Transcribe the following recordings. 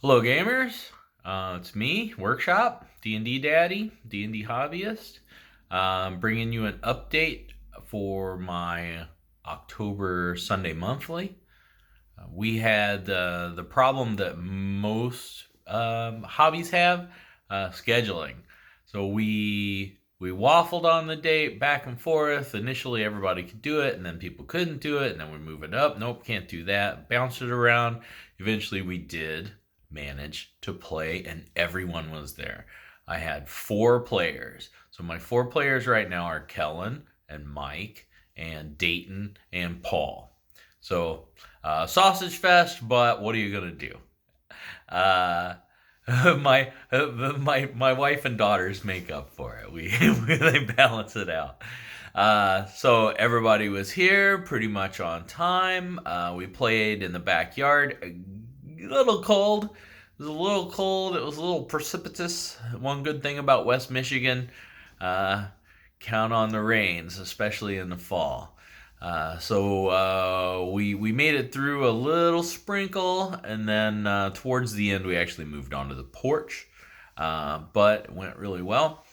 Hello, gamers. It's me, Workshop, D&D Daddy, D&D Hobbyist. Bringing you an update for my October Sunday monthly. We had the problem that most hobbies have, scheduling. So we waffled on the date back and forth. Initially, everybody could do it, and then people couldn't do it, and then we move it up. Nope, can't do that. Bounce it around. Eventually, we did manage to play, and everyone was there. I had four players. So my four players right now are Kellen and Mike and Dayton and Paul. So sausage fest, but what are you gonna do? Uh, my wife and daughters make up for it. We they balance it out. So everybody was here pretty much on time. We played in the backyard. A little cold. It was a little cold. It was a little precipitous. One good thing about West Michigan, uh, count on the rains, especially in the fall. We made it through a little sprinkle, and then towards the end we actually moved onto the porch, but it went really well.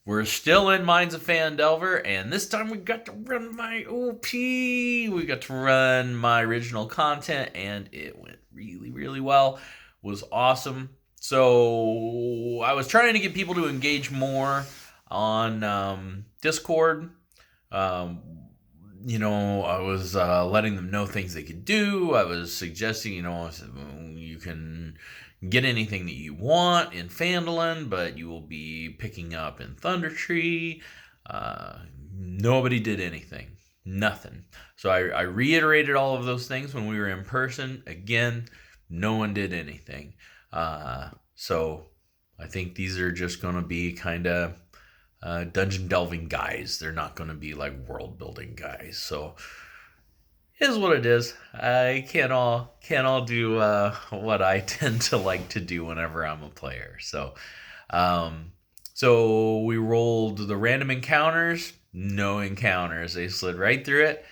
We're still in Mines of Phandelver, and this time we got to run my OP. We got to run my original content, and it went really, really well. It was awesome. So I was trying to get people to engage more on Discord. Um, I was letting them know things they could do. I was suggesting, you can get anything that you want in Phandelin, but you will be picking up in Thundertree. Nobody did anything. Nothing. So I reiterated all of those things when we were in person. Again, no one did anything. So I think these are just going to be kind of dungeon delving guys. They're not going to be like world building guys. So it is what it is. I can't all do what I tend to like to do whenever I'm a player. Um, so we rolled the random encounters. No encounters. They slid right through it.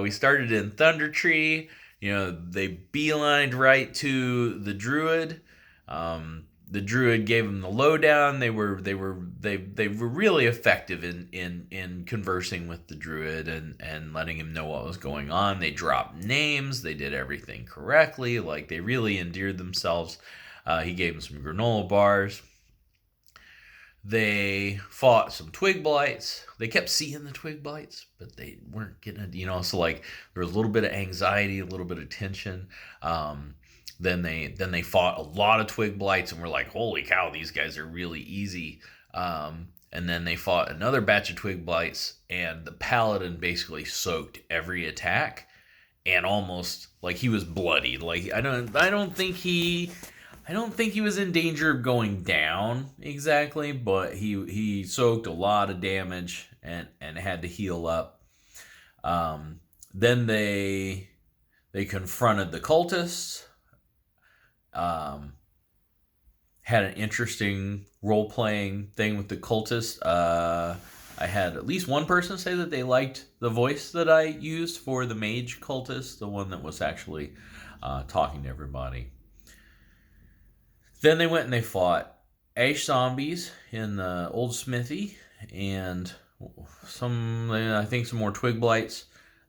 We started in Thundertree. They beelined right to the druid. The druid gave them the lowdown. They were really effective in conversing with the druid and letting him know what was going on. They dropped names. They did everything correctly. Like, they really endeared themselves. He gave them some granola bars. They fought some twig blights. They kept seeing the twig blights, but they weren't getting it. So like there was a little bit of anxiety, a little bit of tension. Then they fought a lot of twig blights, and we're like, holy cow, these guys are really easy. And then they fought another batch of twig blights, and the paladin basically soaked every attack, and almost like he was bloodied. Like I don't think he was in danger of going down exactly, but he soaked a lot of damage and had to heal up. Then they confronted the cultists. Um, had an interesting role playing thing with the cultists. I had at least one person say that they liked the voice that I used for the mage cultist, the one that was actually talking to everybody. Then they went and they fought ash zombies in the old smithy and I think some more twig blights.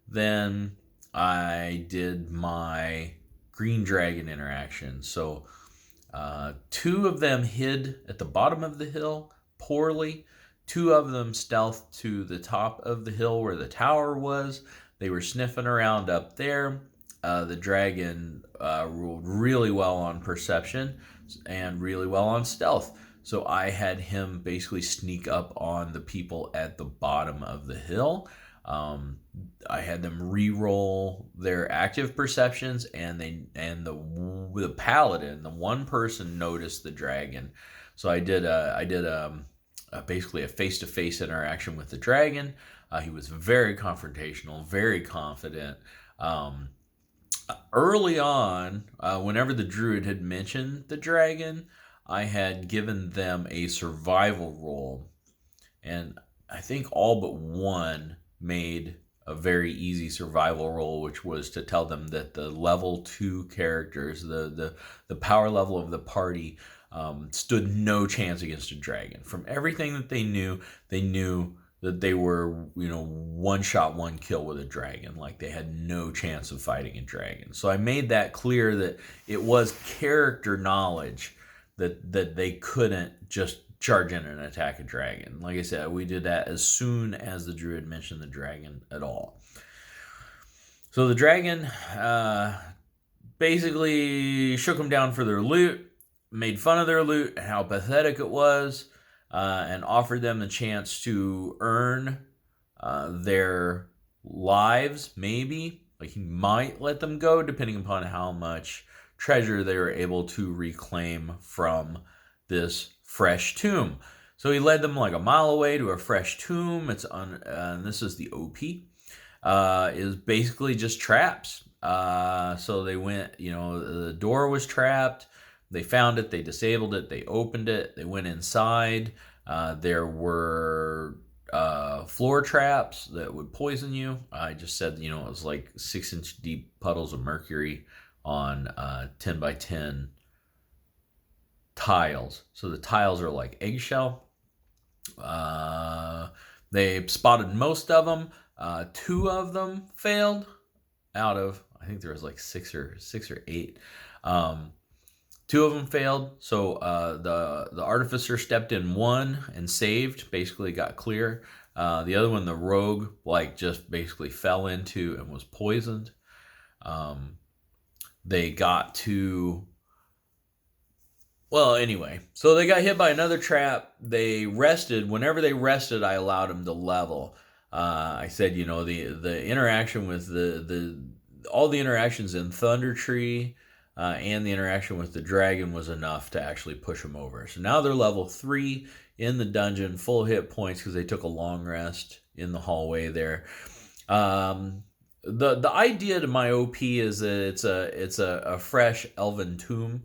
Then I did my green dragon interaction. So two of them hid at the bottom of the hill poorly. Two of them stealthed to the top of the hill where the tower was. They were sniffing around up there. The dragon ruled really well on perception and really well on stealth. So I had him basically sneak up on the people at the bottom of the hill. I had them re-roll their active perceptions, and the paladin, the one person, noticed the dragon. So I did basically a face-to-face interaction with the dragon. He was very confrontational, very confident. Early on, whenever the druid had mentioned the dragon, I had given them a survival roll, and I think all but one made a very easy survival roll, which was to tell them that the level 2 characters, the power level of the party, stood no chance against a dragon. From everything that they knew that they were, one shot, one kill with a dragon. Like, they had no chance of fighting a dragon. So I made that clear that it was character knowledge that they couldn't just charge in and attack a dragon. Like I said, we did that as soon as the druid mentioned the dragon at all. So the dragon basically shook them down for their loot, made fun of their loot and how pathetic it was, and offered them the chance to earn their lives, maybe. Like, he might let them go depending upon how much treasure they were able to reclaim from this fresh tomb. So he led them like a mile away to a fresh tomb. And this is the OP. Is basically just traps. So they went, the door was trapped. They found it, they disabled it, they opened it, they went inside. There were floor traps that would poison you. I just said, it was like 6-inch deep puddles of mercury on 10 by 10 tiles. So the tiles are like eggshell. They spotted most of them. 2 of them failed out of, I think there was like 6 or 8. 2 of them failed. So the artificer stepped in 1 and saved, basically got clear. The other one, the rogue, just basically fell into and was poisoned. They got to... Well, anyway, so they got hit by another trap. They rested. Whenever they rested, I allowed them to level. I said, the interaction with all the interactions in Thundertree and the interaction with the dragon was enough to actually push them over. So now they're level 3 in the dungeon, full hit points because they took a long rest in the hallway there. The idea to my OP is that it's a fresh elven tomb.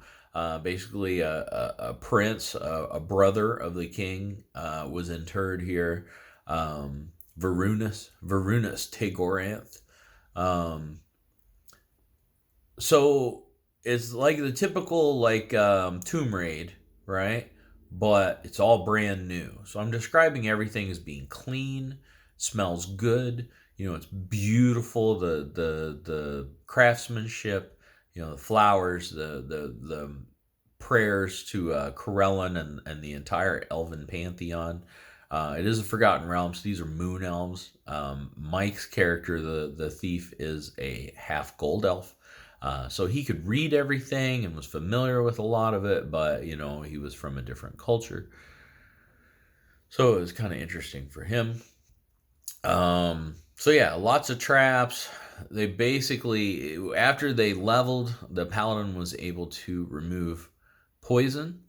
Basically, a prince, a brother of the king, was interred here. Varunus Tagoranth. So it's like the typical tomb raid, right? But it's all brand new. So I'm describing everything as being clean, smells good. It's beautiful. The craftsmanship. The flowers, the prayers to Corellin and the entire elven pantheon. It is a Forgotten Realms. These are moon elves. Mike's character, the thief, is a half gold elf. So he could read everything and was familiar with a lot of it, but, he was from a different culture. So it was kind of interesting for him. So yeah, lots of traps. They basically, after they leveled, the paladin was able to remove poison,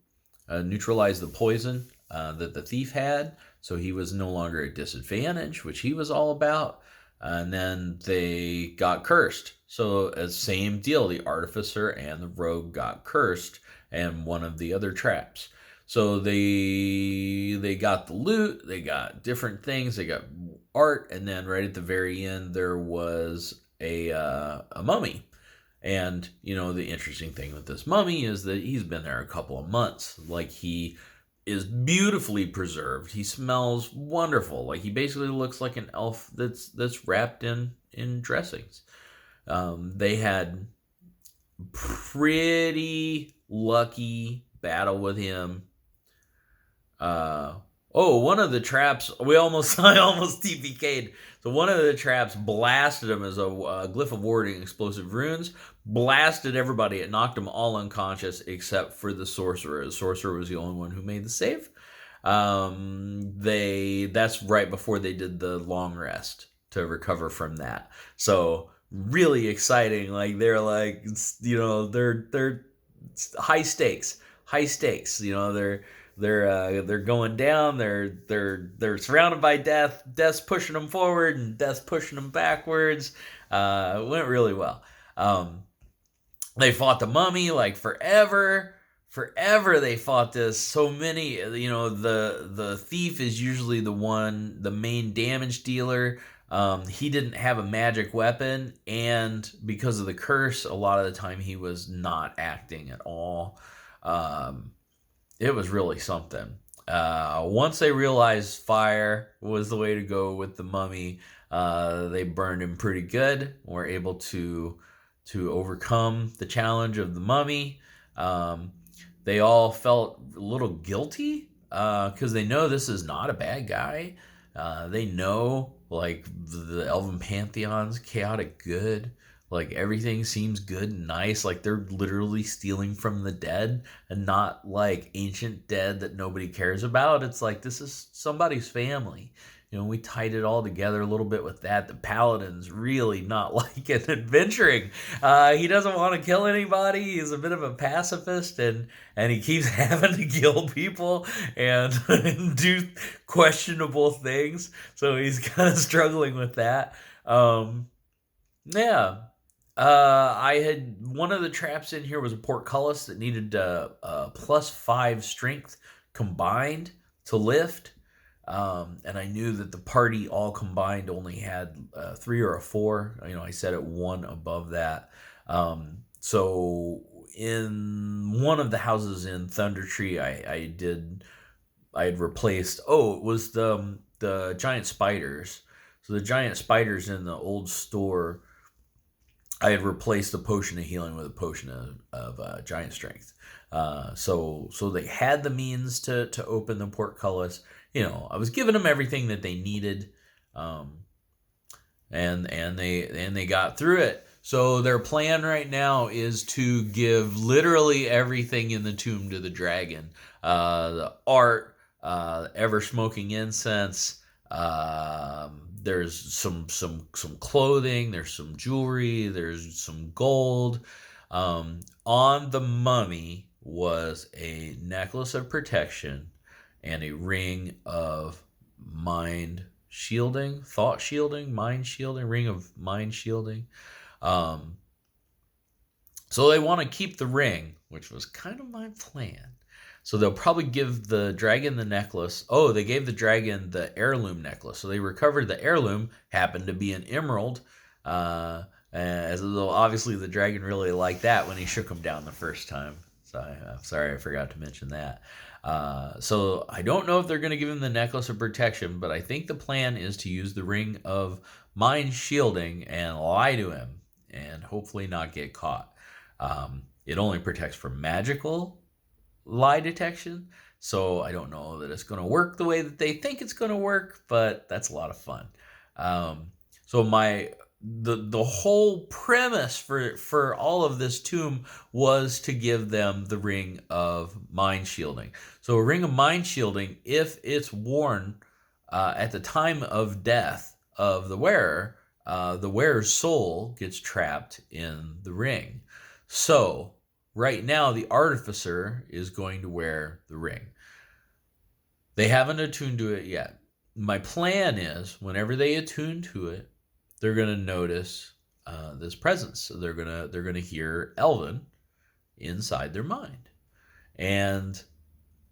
neutralize the poison that the thief had, so he was no longer at disadvantage, which he was all about. And then they got cursed. So same deal, the artificer and the rogue got cursed, and one of the other traps. So they got the loot, they got different things, they got art, and then right at the very end there was a mummy. And the interesting thing with this mummy is that he's been there a couple of months. He is beautifully preserved. He smells wonderful. He basically looks like an elf that's wrapped in dressings. They had pretty lucky battle with him. One of the traps, I almost TPK'd. So one of the traps blasted him as a glyph of warding explosive runes. Blasted everybody. It knocked them all unconscious except for the sorcerer. The sorcerer was the only one who made the save. That's right before they did the long rest to recover from that. So really exciting. They're they're high stakes. They're going down. They're surrounded by death. Death's pushing them forward, and death's pushing them backwards. It went really well. They fought the mummy forever. Forever they fought this. So many. The thief is usually the main damage dealer. He didn't have a magic weapon, and because of the curse, a lot of the time he was not acting at all. Um, it was really something. Once they realized fire was the way to go with the mummy, they burned him pretty good. Were able to overcome the challenge of the mummy. Um, they all felt a little guilty because they know this is not a bad guy. They know like the Elven Pantheon's chaotic good. Like everything seems good and nice. Like they're literally stealing from the dead and not like ancient dead that nobody cares about. It's like this is somebody's family. You know, we tied it all together a little bit with that. The paladin's really not like an adventuring. He doesn't want to kill anybody. He's a bit of a pacifist, and he keeps having to kill people and do questionable things. So he's kind of struggling with that. Yeah. I had one of the traps in here was a portcullis that needed +5 strength combined to lift. And I knew that the party all combined only had 3 or a 4. You know, I set it 1 above that. So in one of the houses in Thundertree, I had replaced. Oh, it was the giant spiders. So the giant spiders in the old store, I had replaced the potion of healing with a potion of giant strength. So they had the means to open the portcullis. You know, I was giving them everything that they needed, and they got through it. So their plan right now is to give literally everything in the tomb to the dragon. The art, ever smoking incense. There's some clothing. There's some jewelry. There's some gold. On the mummy was a necklace of protection and a ring of mind shielding, thought shielding, mind shielding, ring of mind shielding. So they want to keep the ring, which was kind of my plan. So they'll probably give the dragon the necklace. Oh, they gave the dragon the heirloom necklace. So they recovered the heirloom, happened to be an emerald. As though obviously the dragon really liked that when he shook him down the first time. So I'm sorry I forgot to mention that. So I don't know if they're going to give him the necklace of protection, but I think the plan is to use the ring of mind shielding and lie to him and hopefully not get caught. It only protects from magical lie detection, so I don't know that it's going to work the way that they think it's going to work, but that's a lot of fun. So the whole premise for all of this tomb was to give them the ring of mind shielding. So a ring of mind shielding, if it's worn at the time of death of the wearer's soul gets trapped in the ring. So right now, the artificer is going to wear the ring. They haven't attuned to it yet. My plan is, whenever they attune to it, they're going to notice this presence. So they're gonna hear Elven inside their mind. And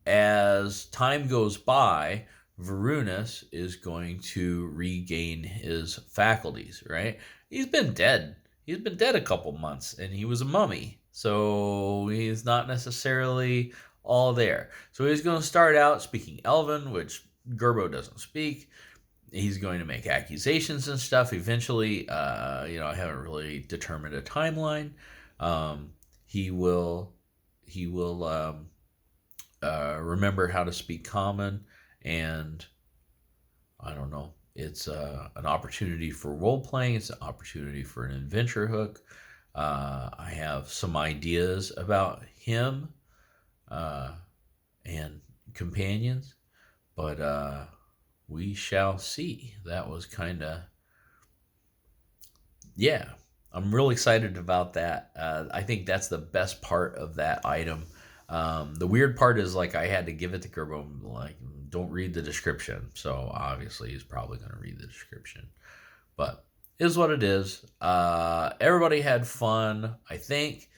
as time goes by, Varunus is going to regain his faculties. Right? He's been dead. He's been dead a couple months, and he was a mummy. So he's not necessarily all there. So he's going to start out speaking Elven, which Gerbo doesn't speak. He's going to make accusations and stuff. Eventually, I haven't really determined a timeline. He will remember how to speak Common, and I don't know. It's an opportunity for role playing. It's an opportunity for an adventure hook. I have some ideas about him and companions, but we shall see. That was kind of, yeah, I'm really excited about that. I think that's the best part of that item. The weird part is, like, I had to give it to Gerbo, like, don't read the description. So obviously he's probably going to read the description, but it is what it is. Everybody had fun. I think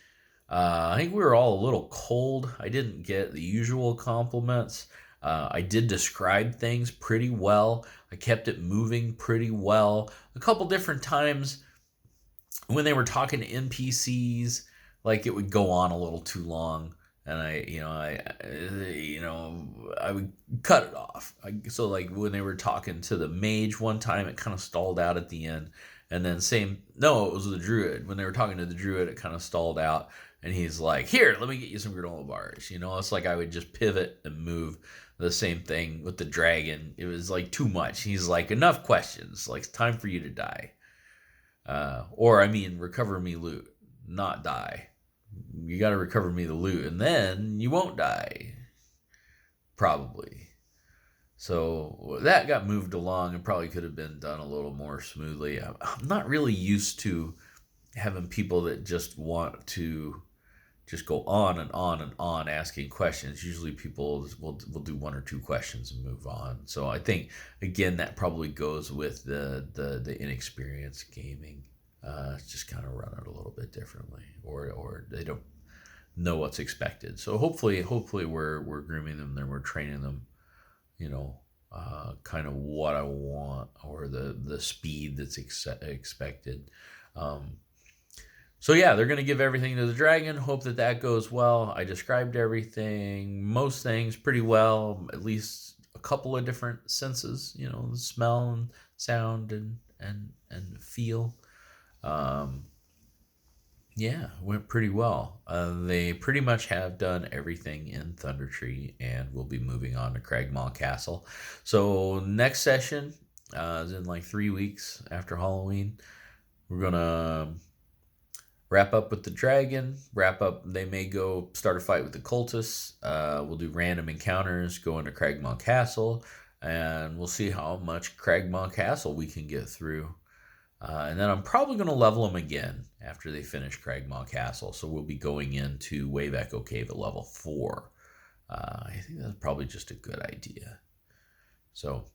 we were all a little cold. I didn't get the usual compliments. I did describe things pretty well. I kept it moving pretty well. A couple different times when they were talking to NPCs, like it would go on a little too long, and I would cut it off. So like when they were talking to the mage one time, it kind of stalled out at the end, and then no, it was the druid. When they were talking to the druid, it kind of stalled out, and he's like, "Here, let me get you some granola bars." It's like I would just pivot and move. The same thing with the dragon. It was like too much. He's like, "Enough questions. Like, it's time for you to die." Recover me loot, not die. You got to recover me the loot, and then you won't die. Probably. So that got moved along and probably could have been done a little more smoothly. I'm not really used to having people that just want to just go on and on and on asking questions. Usually people will do one or two questions and move on. So I think, again, that probably goes with the inexperienced gaming. Just kind of run it a little bit differently, or they don't know what's expected. So hopefully we're grooming them, then we're training them, kind of what I want, or the speed that's expected. So yeah, they're going to give everything to the dragon. Hope that goes well. I described everything, most things pretty well, at least a couple of different senses, the smell and sound and feel. Yeah, went pretty well. They pretty much have done everything in Thundertree, and we'll be moving on to Cragmaw Castle. So next session is in like 3 weeks after Halloween. We're gonna wrap up with the dragon. They may go start a fight with the cultists. We'll do random encounters, go into Cragmaw Castle, and we'll see how much Cragmaw Castle we can get through. And then I'm probably going to level them again after they finish Cragmaw Castle. So we'll be going into Wave Echo Cave at level 4. I think that's probably just a good idea. So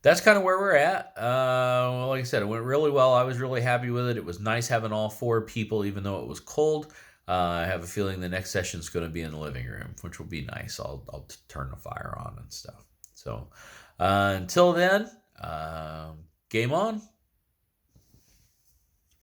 that's kind of where we're at. Well, like I said, it went really well. I was really happy with it. It was nice having all 4 people, even though it was cold. I have a feeling the next session is going to be in the living room, which will be nice. I'll turn the fire on and stuff. So until then, game on.